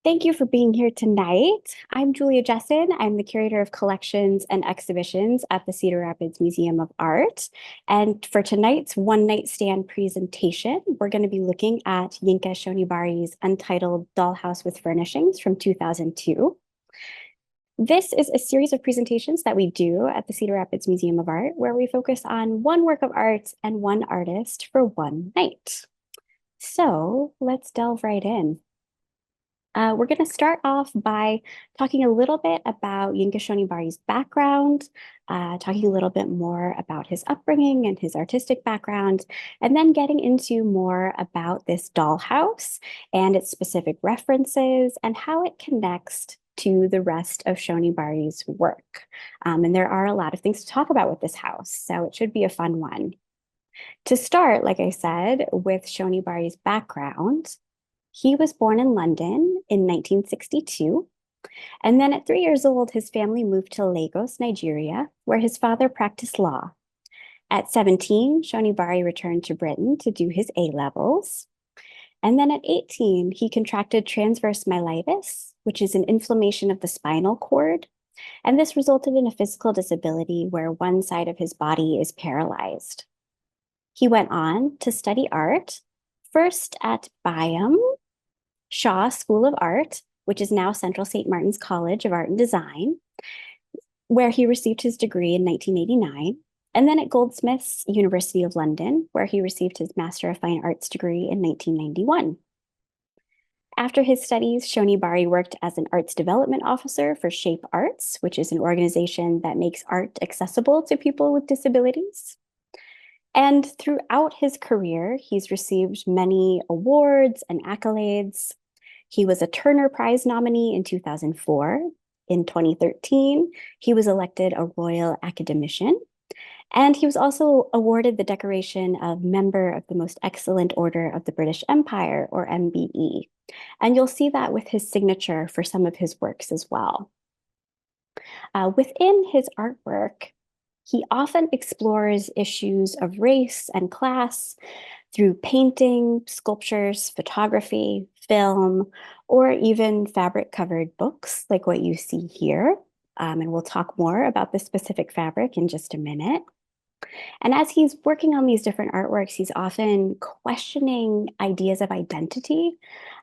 Thank you for being here tonight. I'm Julia Jessen. I'm the Curator of Collections and Exhibitions at the Cedar Rapids Museum of Art. And for tonight's one night stand presentation, we're going to be looking at Yinka Shonibare's Untitled Dollhouse with Furnishings from 2002. This is a series of presentations that we do at the Cedar Rapids Museum of Art, where we focus on one work of art and one artist for one night. So let's delve right in. We're going to start off by talking a little bit about Yinka Shonibare's background, talking a little bit more about his upbringing and his artistic background, and then getting into more about this dollhouse and its specific references and how it connects to the rest of Shonibare's work. And there are a lot of things to talk about with this house, so it should be a fun one. To start, like I said, with Shonibare's background, he was born in London in 1962, and then at 3 years old, his family moved to Lagos, Nigeria, where his father practiced law. At 17, Shonibare returned to Britain to do his A-levels. And then at 18, he contracted transverse myelitis, which is an inflammation of the spinal cord. And this resulted in a physical disability where one side of his body is paralyzed. He went on to study art, first at Byam Shaw School of Art, which is now Central St. Martin's College of Art and Design, where he received his degree in 1989, and then at Goldsmiths University of London, where he received his Master of Fine Arts degree in 1991. After his studies, Shonibare worked as an arts development officer for Shape Arts, which is an organization that makes art accessible to people with disabilities. And throughout his career, he's received many awards and accolades. He was a Turner Prize nominee in 2004. In 2013, he was elected a Royal Academician. And he was also awarded the decoration of Member of the Most Excellent Order of the British Empire, or MBE. And you'll see that with his signature for some of his works as well. Within his artwork, he often explores issues of race and class through painting, sculptures, photography, film, or even fabric-covered books like what you see here. And we'll talk more about the specific fabric in just a minute. And as he's working on these different artworks, he's often questioning ideas of identity,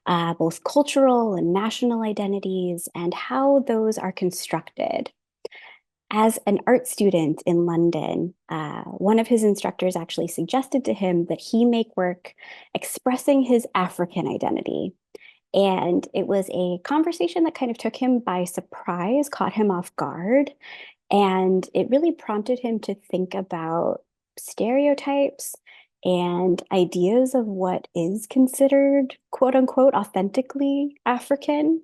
both cultural and national identities, and how those are constructed. As an art student in London, one of his instructors actually suggested to him that he make work expressing his African identity. And it was a conversation that kind of took him by surprise, caught him off guard. And it really prompted him to think about stereotypes and ideas of what is considered, quote unquote, authentically African.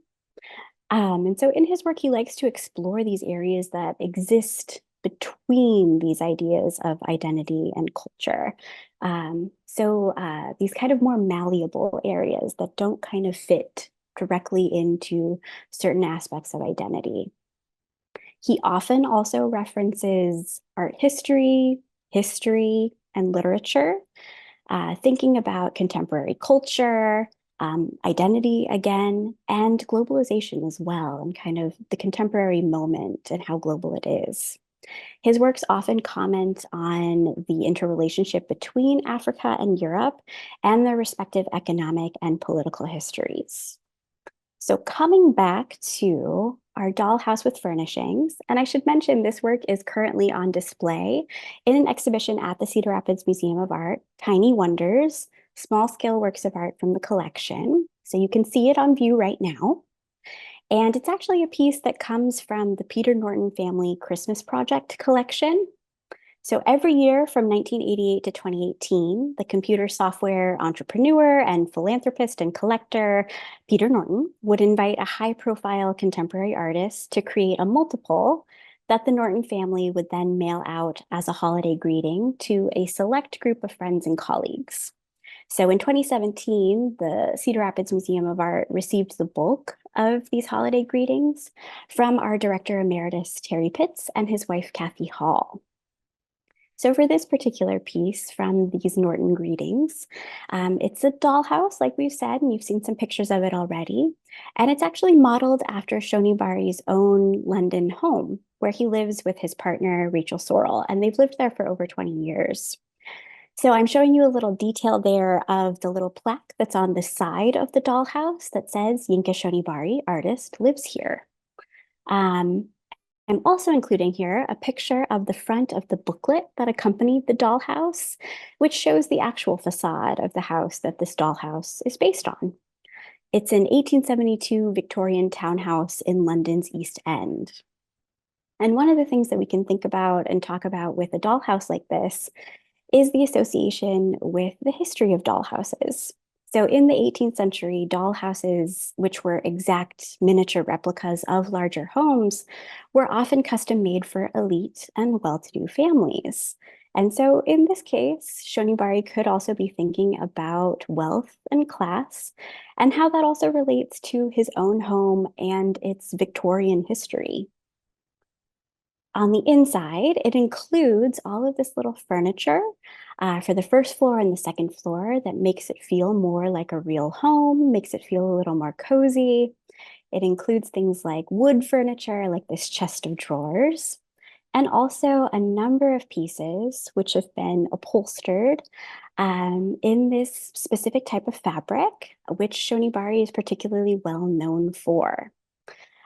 And so in his work, he likes to explore these areas that exist between these ideas of identity and culture. These kind of more malleable areas that don't kind of fit directly into certain aspects of identity. He often also references art history, and literature, thinking about contemporary culture, identity again, and globalization as well, and kind of the contemporary moment and how global it is. His works often comment on the interrelationship between Africa and Europe and their respective economic and political histories. So coming back to our dollhouse with furnishings, and I should mention this work is currently on display in an exhibition at the Cedar Rapids Museum of Art, Tiny Wonders, small-scale works of art from the collection. So you can see it on view right now. And it's actually a piece that comes from the Peter Norton Family Christmas Project collection. So every year from 1988 to 2018, the computer software entrepreneur and philanthropist and collector, Peter Norton, would invite a high-profile contemporary artist to create a multiple that the Norton family would then mail out as a holiday greeting to a select group of friends and colleagues. So in 2017, the Cedar Rapids Museum of Art received the bulk of these holiday greetings from our director emeritus, Terry Pitts, and his wife, Kathy Hall. So for this particular piece from these Norton Greetings, it's a dollhouse, like we've said, and you've seen some pictures of it already. And it's actually modeled after Shonibare's own London home, where he lives with his partner, Rachel Sorrell, and they've lived there for over 20 years. So I'm showing you a little detail there of the little plaque that's on the side of the dollhouse that says Yinka Shonibare, artist, lives here. Um, I'm also including here a picture of the front of the booklet that accompanied the dollhouse, which shows the actual facade of the house that this dollhouse is based on. It's an 1872 Victorian townhouse in London's East End. And one of the things that we can think about and talk about with a dollhouse like this is the association with the history of dollhouses. So in the 18th century, dollhouses, which were exact miniature replicas of larger homes, were often custom made for elite and well-to-do families. And so in this case, Shonibare could also be thinking about wealth and class and how that also relates to his own home and its Victorian history. On the inside, it includes all of this little furniture for the first floor and the second floor that makes it feel more like a real home, makes it feel a little more cozy. It includes things like wood furniture, like this chest of drawers, and also a number of pieces which have been upholstered in this specific type of fabric, which Shonibare is particularly well known for.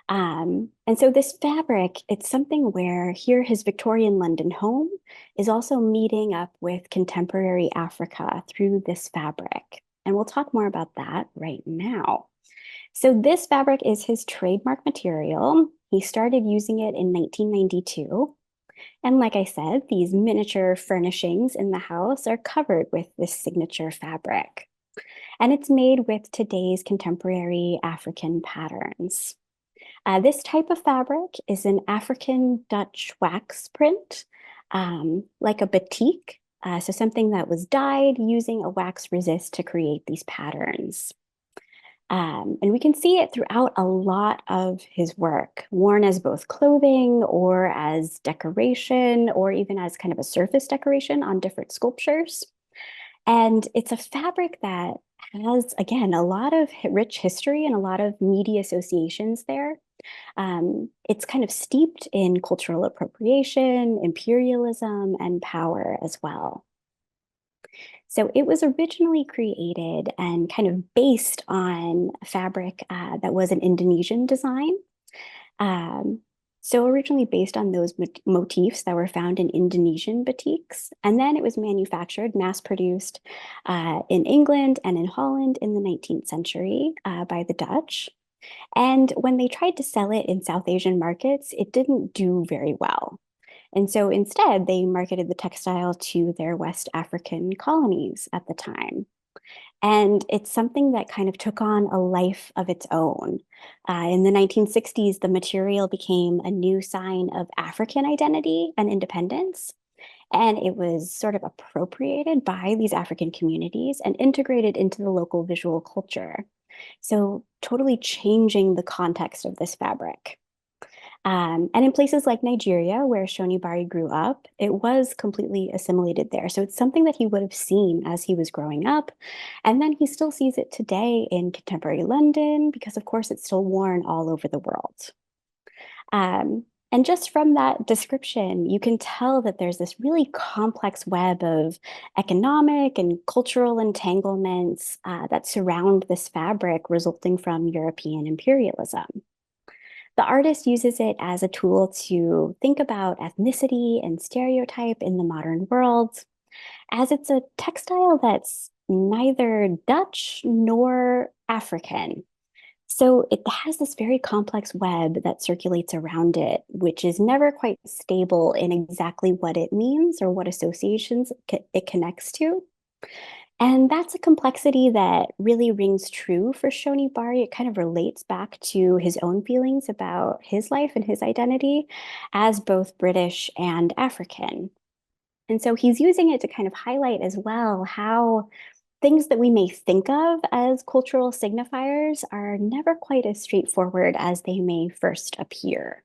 And so this fabric, it's something where here his Victorian London home is also meeting up with contemporary Africa through this fabric. And we'll talk more about that right now. So this fabric is his trademark material. He started using it in 1992. And like I said, these miniature furnishings in the house are covered with this signature fabric. And it's made with today's contemporary African patterns. This type of fabric is an African Dutch wax print, like a batik. So something that was dyed using a wax resist to create these patterns. And we can see it throughout a lot of his work, worn as both clothing or as decoration, or even as kind of a surface decoration on different sculptures. And it's a fabric that has, again, a lot of rich history and a lot of media associations there. It's kind of steeped in cultural appropriation, imperialism, and power as well. So it was originally created and kind of based on a fabric that was an Indonesian design. Um, so originally based on those motifs that were found in Indonesian batiks. And then it was manufactured, mass produced in England and in Holland in the 19th century by the Dutch. And when they tried to sell it in South Asian markets, it didn't do very well. And so instead, they marketed the textile to their West African colonies at the time. And it's something that kind of took on a life of its own. In the 1960s, the material became a new sign of African identity and independence. And it was sort of appropriated by these African communities and integrated into the local visual culture. So totally changing the context of this fabric. And in places like Nigeria, where Shonibare grew up, it was completely assimilated there. So it's something that he would have seen as he was growing up. And then he still sees it today in contemporary London, because of course it's still worn all over the world. And just from that description, you can tell that there's this really complex web of economic and cultural entanglements that surround this fabric resulting from European imperialism. The artist uses it as a tool to think about ethnicity and stereotype in the modern world, as it's a textile that's neither Dutch nor African. So it has this very complex web that circulates around it, which is never quite stable in exactly what it means or what associations it connects to. And that's a complexity that really rings true for Shonibare. It kind of relates back to his own feelings about his life and his identity as both British and African. And so he's using it to kind of highlight as well how things that we may think of as cultural signifiers are never quite as straightforward as they may first appear.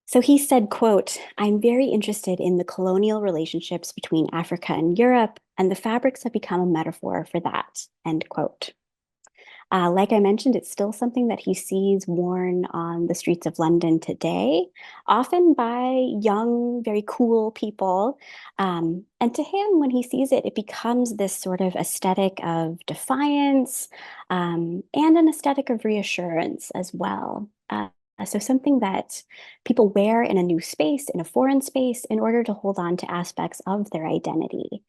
So he said, quote, "I'm very interested in the colonial relationships between Africa and Europe, and the fabrics have become a metaphor for that," end quote. Like I mentioned, it's still something that he sees worn on the streets of London today, often by young, very cool people. And to him, when he sees it, it becomes this sort of aesthetic of defiance, and an aesthetic of reassurance as well. So something that people wear in a new space, in a foreign space, in order to hold on to aspects of their identity.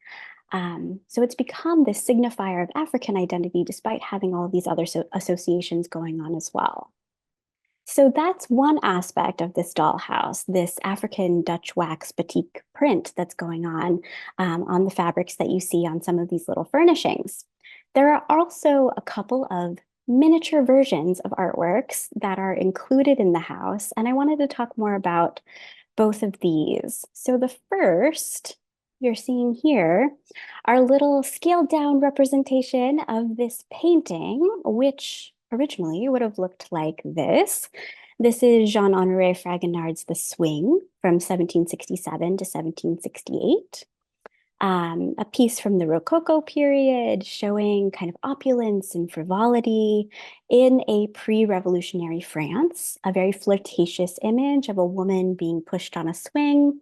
So it's become this signifier of African identity, despite having all of these other associations going on as well. So that's one aspect of this dollhouse, this African Dutch wax batik print that's going on the fabrics that you see on some of these little furnishings. There are also a couple of miniature versions of artworks that are included in the house, and I wanted to talk more about both of these. So the first you're seeing here, our little scaled down representation of this painting, which originally would have looked like this. This is Jean-Honoré Fragonard's The Swing from 1767 to 1768. A piece from the Rococo period showing kind of opulence and frivolity in a pre-revolutionary France, a very flirtatious image of a woman being pushed on a swing.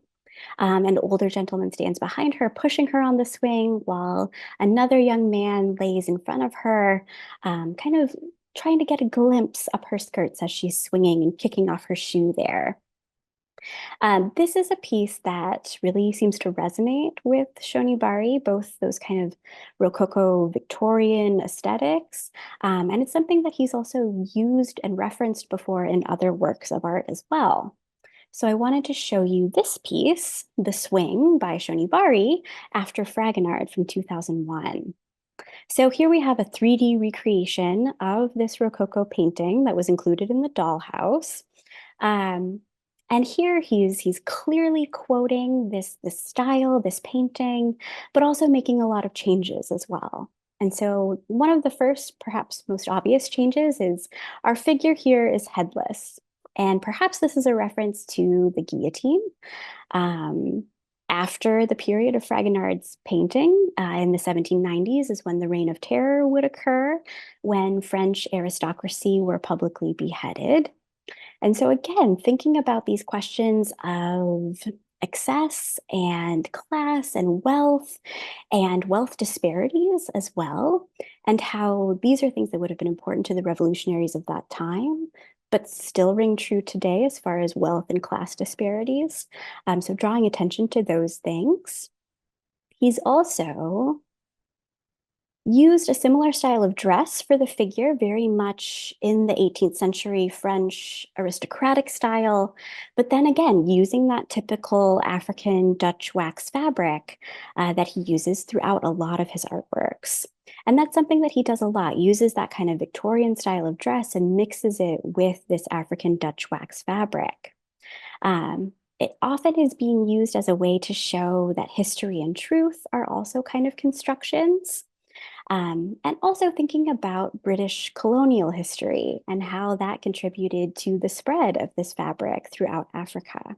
An older gentleman stands behind her, pushing her on the swing, while another young man lays in front of her, kind of trying to get a glimpse up her skirts as she's swinging and kicking off her shoe there. This is a piece that really seems to resonate with Shonibare, both those kind of Rococo Victorian aesthetics, and it's something that he's also used and referenced before in other works of art as well. So I wanted to show you this piece, The Swing by Shonibare, after Fragonard from 2001. So here we have a 3D recreation of this Rococo painting that was included in the Dollhouse. Um, and here he's clearly quoting this style, this painting, but also making a lot of changes as well. And so one of the first, perhaps most obvious changes is our figure here is headless. And perhaps this is a reference to the guillotine. Um, After the period of Fragonard's painting in the 1790s is when the Reign of Terror would occur, when French aristocracy were publicly beheaded. And so again, thinking about these questions of excess and class and wealth disparities as well, and how these are things that would have been important to the revolutionaries of that time, but still ring true today as far as wealth and class disparities. So drawing attention to those things. He's also used a similar style of dress for the figure, very much in the 18th century French aristocratic style, but then again, using that typical African Dutch wax fabric that he uses throughout a lot of his artworks. And that's something that he does a lot, uses that kind of Victorian style of dress and mixes it with this African Dutch wax fabric. It often is being used as a way to show that history and truth are also kind of constructions. And also thinking about British colonial history and how that contributed to the spread of this fabric throughout Africa.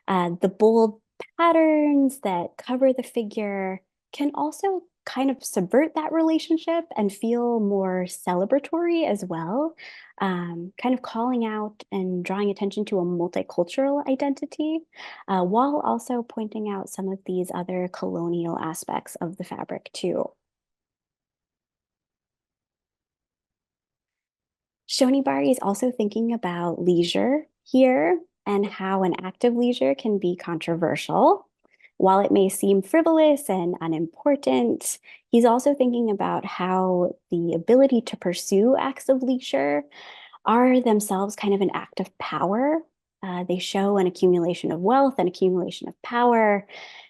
The bold patterns that cover the figure can also kind of subvert that relationship and feel more celebratory as well, kind of calling out and drawing attention to a multicultural identity, while also pointing out some of these other colonial aspects of the fabric too. Shonibari is also thinking about leisure here and how an active leisure can be controversial. While it may seem frivolous and unimportant, he's also thinking about how the ability to pursue acts of leisure are themselves kind of an act of power. They show an accumulation of wealth and accumulation of power,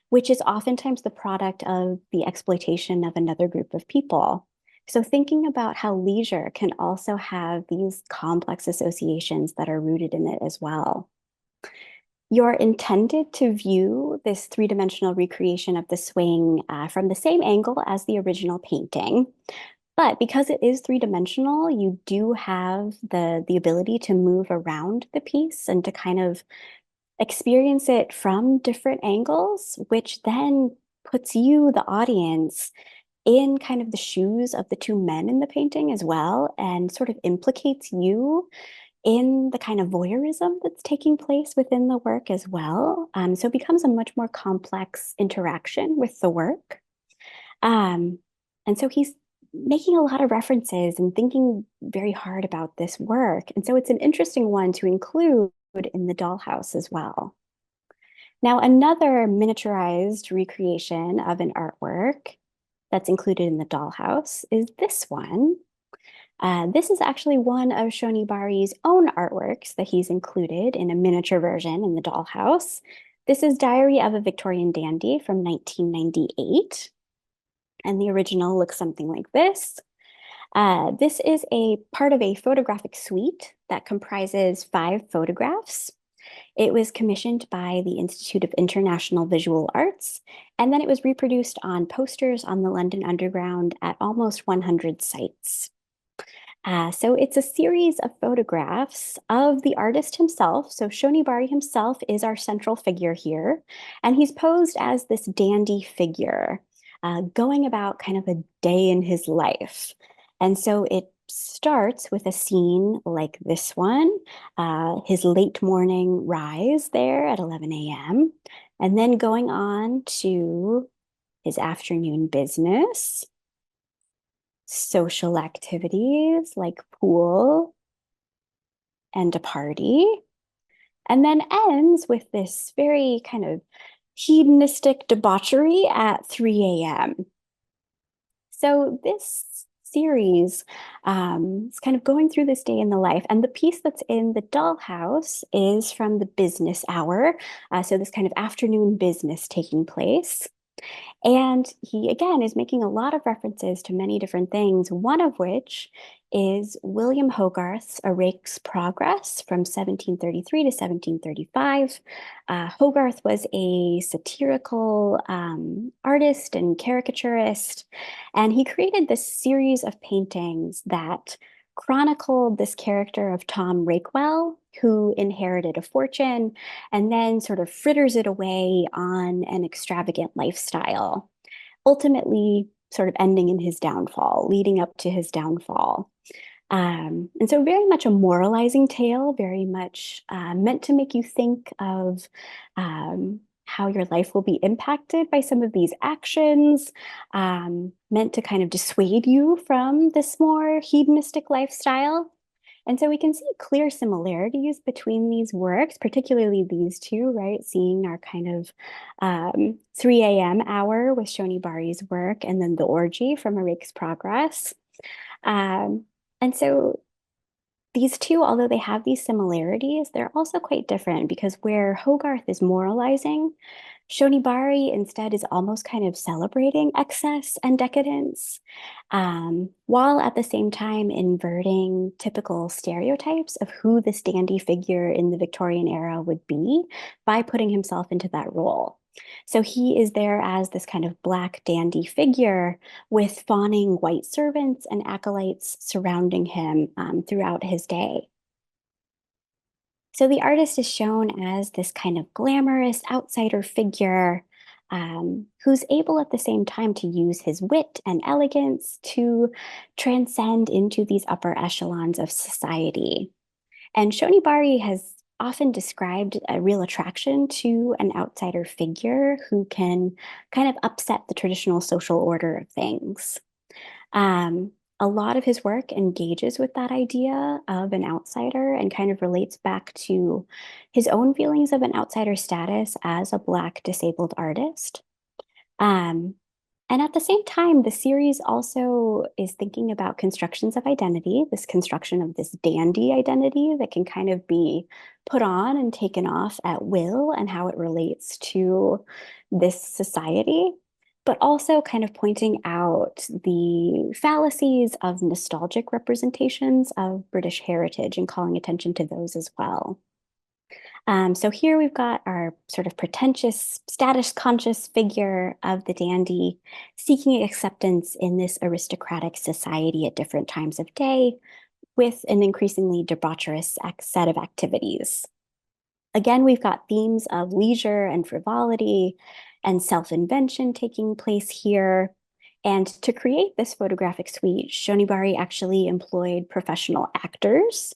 which is oftentimes the product of the exploitation of another group of people. So thinking about how leisure can also have these complex associations that are rooted in it as well. You're intended to view this three-dimensional recreation of the swing from the same angle as the original painting, But because it is three-dimensional, you do have the ability to move around the piece and to kind of experience it from different angles, which then puts you, the audience, in kind of the shoes of the two men in the painting as well, and sort of implicates you in the kind of voyeurism that's taking place within the work as well. So it becomes a much more complex interaction with the work. Um, and so he's making a lot of references and thinking very hard about this work. And so it's an interesting one to include in the Dollhouse as well. Now, another miniaturized recreation of an artwork that's included in the Dollhouse is this one. This is actually one of Shonibare's own artworks that he's included in a miniature version in the Dollhouse. This is Diary of a Victorian Dandy from 1998. And the original looks something like this. This is a part of a photographic suite that comprises 5 photographs. It was commissioned by the Institute of International Visual Arts, and then it was reproduced on posters on the London Underground at almost 100 sites. So it's a series of photographs of the artist himself. So Shonibare himself is our central figure here, and he's posed as this dandy figure, going about kind of a day in his life. And so it starts with a scene like this one, his late morning rise there at 11 a.m., and then going on to his afternoon business, social activities like pool and a party, and then ends with this very kind of hedonistic debauchery at 3 a.m. So this series is kind of going through this day in the life. And the piece that's in the Dollhouse is from the business hour. So this kind of afternoon business taking place. And he, again, is making a lot of references to many different things, one of which is William Hogarth's A Rake's Progress from 1733 to 1735. Hogarth was a satirical artist and caricaturist, and he created this series of paintings that chronicled this character of Tom Rakewell, who inherited a fortune and then sort of fritters it away on an extravagant lifestyle, ultimately sort of ending in his downfall, leading up to his downfall. And so very much a moralizing tale, very much meant to make you think of how your life will be impacted by some of these actions, meant to kind of dissuade you from this more hedonistic lifestyle. And so we can see clear similarities between these works, particularly these two, right? Seeing our kind of 3 a.m. hour with Shonibare's work and then the orgy from A Rake's Progress. And so these two, although they have these similarities, they're also quite different because where Hogarth is moralizing, Shonibare instead is almost kind of celebrating excess and decadence, while at the same time inverting typical stereotypes of who this dandy figure in the Victorian era would be by putting himself into that role. So he is there as this kind of black dandy figure with fawning white servants and acolytes surrounding him throughout his day. So the artist is shown as this kind of glamorous outsider figure who's able at the same time to use his wit and elegance to transcend into these upper echelons of society. And Shonibare has often described a real attraction to an outsider figure who can kind of upset the traditional social order of things. A lot of his work engages with that idea of an outsider and kind of relates back to his own feelings of an outsider status as a Black disabled artist. Um, and at the same time, the series also is thinking about constructions of identity, this construction of this dandy identity that can kind of be put on and taken off at will and how it relates to this society, but also kind of pointing out the fallacies of nostalgic representations of British heritage and calling attention to those as well. So here we've got our sort of pretentious, status-conscious figure of the dandy seeking acceptance in this aristocratic society at different times of day with an increasingly debaucherous set of activities. Again, we've got themes of leisure and frivolity and self-invention taking place here. And to create this photographic suite, Shonibare actually employed professional actors,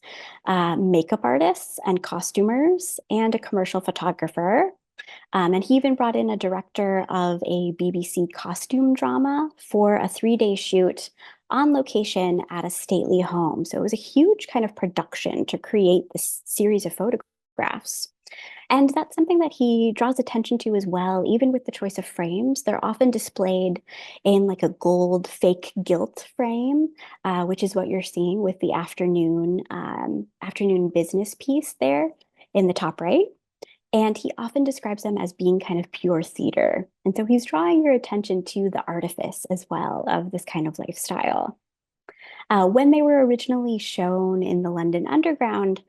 makeup artists and costumers, and a commercial photographer. And he even brought in a director of a BBC costume drama for a 3-day shoot on location at a stately home. So it was a huge kind of production to create this series of photographs. And that's something that he draws attention to as well, even with the choice of frames. They're often displayed in like a gold fake gilt frame, which is what you're seeing with the afternoon business piece there in the top right. And he often describes them as being kind of pure theater. And so he's drawing your attention to the artifice as well of this kind of lifestyle. When they were originally shown in the London Underground,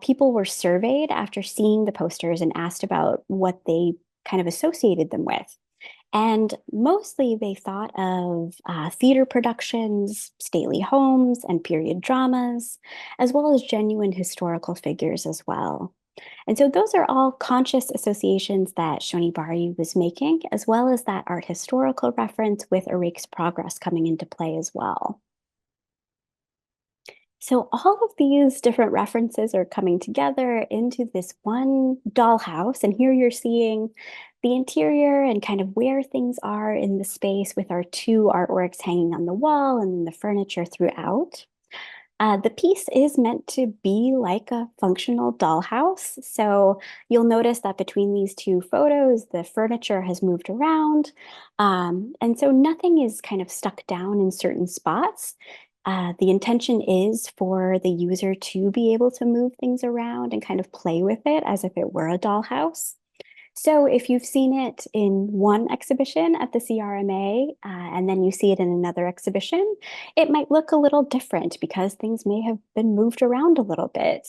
people were surveyed after seeing the posters and asked about what they kind of associated them with. And mostly they thought of theater productions, stately homes, and period dramas, as well as genuine historical figures as well. And so those are all conscious associations that Shonibare was making, as well as that art historical reference with a rake's progress coming into play as well. So all of these different references are coming together into this one dollhouse. And here you're seeing the interior and kind of where things are in the space with our two artworks hanging on the wall and then the furniture throughout. The piece is meant to be like a functional dollhouse. So you'll notice that between these two photos, the furniture has moved around. And so nothing is kind of stuck down in certain spots. The intention is for the user to be able to move things around and kind of play with it as if it were a dollhouse. So if you've seen it in one exhibition at the CRMA, and then you see it in another exhibition, it might look a little different because things may have been moved around a little bit.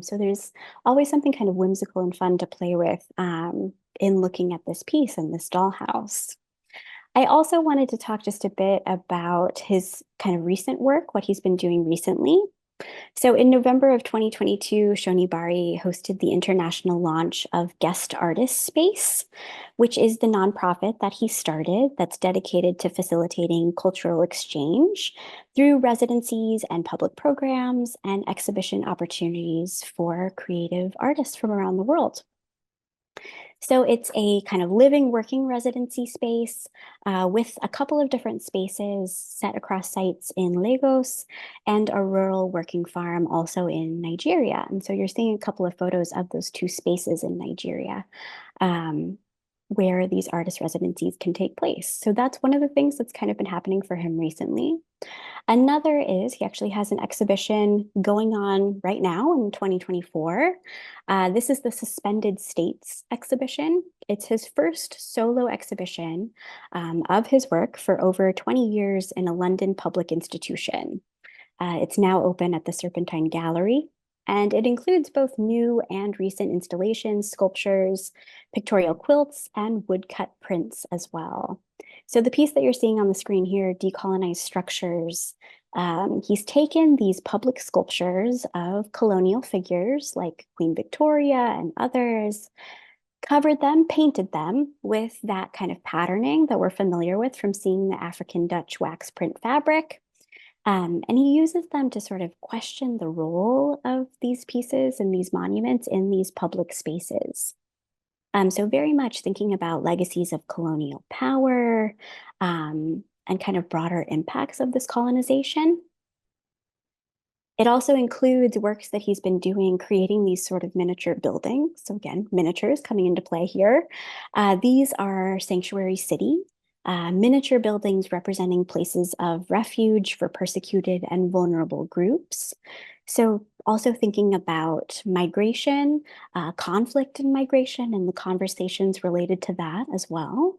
So there's always something kind of whimsical and fun to play with in looking at this piece and this dollhouse. I also wanted to talk just a bit about his kind of recent work, what he's been doing recently. So in November of 2022, Shonibare hosted the international launch of Guest Artist Space, which is the nonprofit that he started that's dedicated to facilitating cultural exchange through residencies and public programs and exhibition opportunities for creative artists from around the world. So it's a kind of living, working residency space with a couple of different spaces set across sites in Lagos and a rural working farm also in Nigeria. And so you're seeing a couple of photos of those two spaces in Nigeria where these artist residencies can take place. So that's one of the things that's kind of been happening for him recently. Another is he actually has an exhibition going on right now in 2024. This is the Suspended States exhibition. It's his first solo exhibition of his work for over 20 years in a London public institution. It's now open at the Serpentine Gallery, and it includes both new and recent installations, sculptures, pictorial quilts, and woodcut prints as well. So the piece that you're seeing on the screen here, Decolonized Structures, he's taken these public sculptures of colonial figures like Queen Victoria and others, covered them, painted them with that kind of patterning that we're familiar with from seeing the African Dutch wax print fabric. And he uses them to sort of question the role of these pieces and these monuments in these public spaces. So very much thinking about legacies of colonial power and kind of broader impacts of this colonization. It also includes works that he's been doing, creating these sort of miniature buildings. So again, miniatures coming into play here. These are sanctuary city, miniature buildings representing places of refuge for persecuted and vulnerable groups. So also thinking about migration, conflict and migration, and the conversations related to that as well.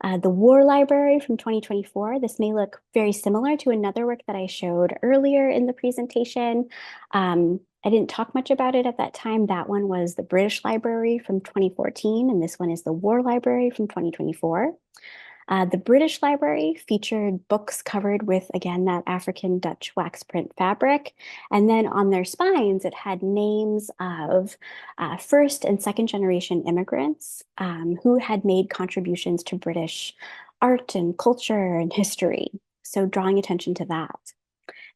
The War Library from 2024. This may look very similar to another work that I showed earlier in the presentation. I didn't talk much about it at that time. That one was the British Library from 2014, and this one is the War Library from 2024. The British Library featured books covered with, again, that African Dutch wax print fabric. And then on their spines, it had names of first and second generation immigrants who had made contributions to British art and culture and history. So drawing attention to that.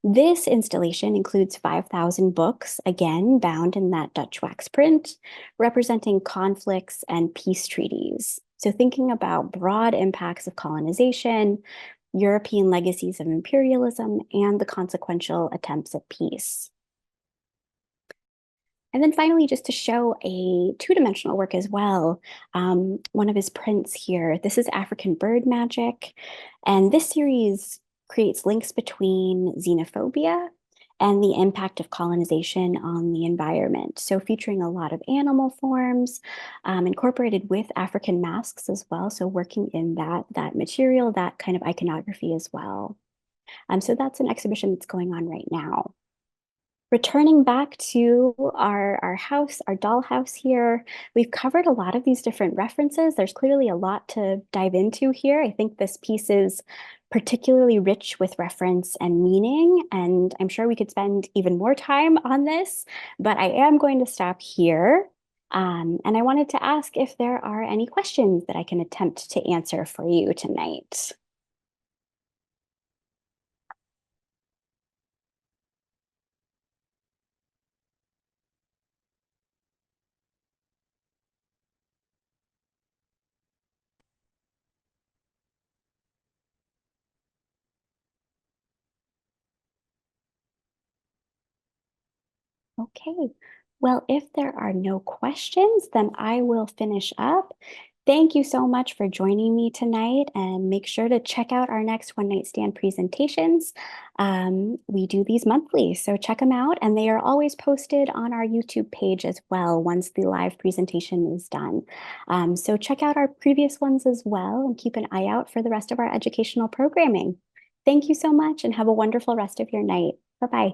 This installation includes 5,000 books, again, bound in that Dutch wax print, representing conflicts and peace treaties. So thinking about broad impacts of colonization, European legacies of imperialism, and the consequential attempts at peace. And then finally, just to show a two-dimensional work as well, one of his prints here. This is African bird magic. And this series creates links between xenophobia and the impact of colonization on the environment. So featuring a lot of animal forms, incorporated with African masks as well. So working in that material, that kind of iconography as well. So that's an exhibition that's going on right now. Returning back to our house, our dollhouse here, we've covered a lot of these different references. There's clearly a lot to dive into here. I think this piece is particularly rich with reference and meaning, and I'm sure we could spend even more time on this, but I am going to stop here. And I wanted to ask if there are any questions that I can attempt to answer for you tonight. Okay, well, if there are no questions, then I will finish up. Thank you so much for joining me tonight, and make sure to check out our next One Night Stand presentations. We do these monthly, so check them out, and they are always posted on our YouTube page as well once the live presentation is done. So check out our previous ones as well, and keep an eye out for the rest of our educational programming. Thank you so much, and have a wonderful rest of your night. Bye-bye.